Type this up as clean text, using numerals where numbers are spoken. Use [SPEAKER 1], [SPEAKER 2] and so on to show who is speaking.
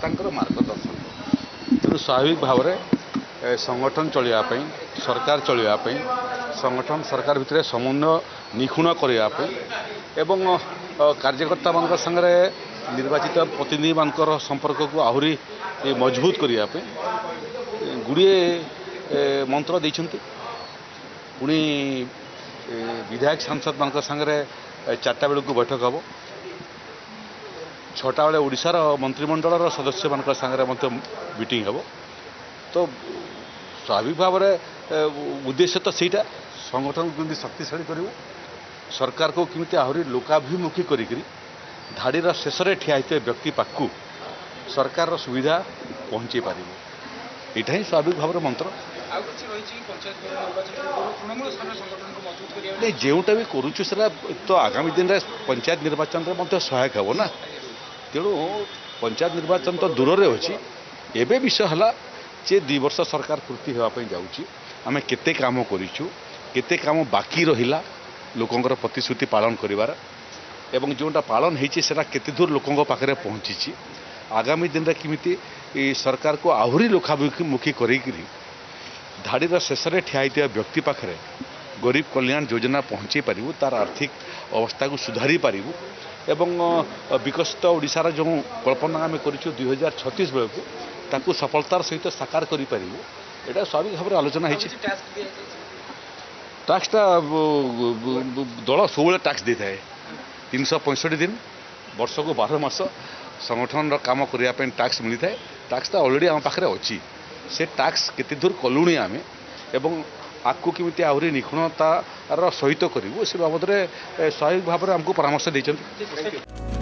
[SPEAKER 1] मार्गदर्शन तेणु स्वाभाविक भाव में संगठन चलवाई सरकार चलवाई संगठन सरकार भितर समन्वय निखुण करने एवं कार्यकर्ता मान संगे निर्वाचित प्रतिनिधि मान संपर्क को आहरी मजबूत करने गुड़िए मंत्र देइछन्ति पुणी विधायक सांसद मान संगे 4टा बेलू बैठक हम 6टा बेले ओडिशार मंत्रिमंडल सदस्य मान संगे मीटिंग हम तो स्वाभाविक भाव में उद्देश्य तो सहीटा संगठन को केमती शक्तिशाली करूँ सरकार को केमती आहरी लोकाभिमुखी करी धाड़ीर शेष में ठिया होते व्यक्ति पाखु सरकार सुविधा पहुँचे पार यहाँ ही स्वाभाविक भाव मंत्र नहीं जोटा भी करुचु सेटा तो आगामी दिन में पंचायत निर्वाचन में सहायक हे ना तेणु पंचायत निर्वाचन तो दूर में अच्छी एवं विषय है जे 2 वर्ष सरकार पूर्ति होगापी जाऊँगी आम केते काम करूँ केते काम बाकी रहा लोकंर प्रतिश्रुति पालन करिवार एवं जोटा पालन होती केते दूर लोकों पाखे पहुँची आगामी दिन में किमिति सरकार को आहरी लोकाभिमुखी करी धाड़ीर शेष में ठिया होता व्यक्ति पाखे गरीब कल्याण योजना पहुँचे पारू तार आर्थिक अवस्था को सुधारी पारू एवं विकसित ओडिशार जो कल्पना आम कर 2036 बेलू ताकू सफलतार सहित साकार करें यहाँ स्वाभाविक भाव में आलोचना होती टैक्सटा दल सब टैक्स दे थाए 365 दिन वर्ष को 12 मास संगठन काम करने टैक्स मिलता है टैक्सटा ऑलरेडी आम पाखे अच्छी से टैक्स केते दूर कलुणी आम एवं आपको केमिति आहरी निखुणतार सहित करूँ से बाबद में स्वाभाविक भाव में आमको परामर्श देते।